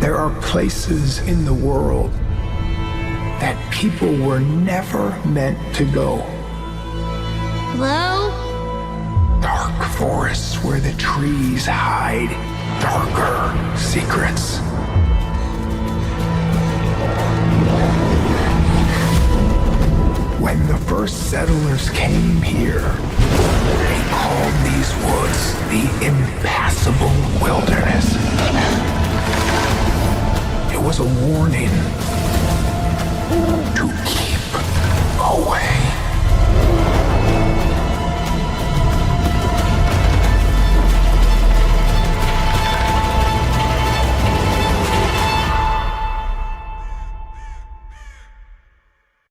There are places in the world that people were never meant to go. Hello? Dark forests where the trees hide darker secrets. When the first settlers came here,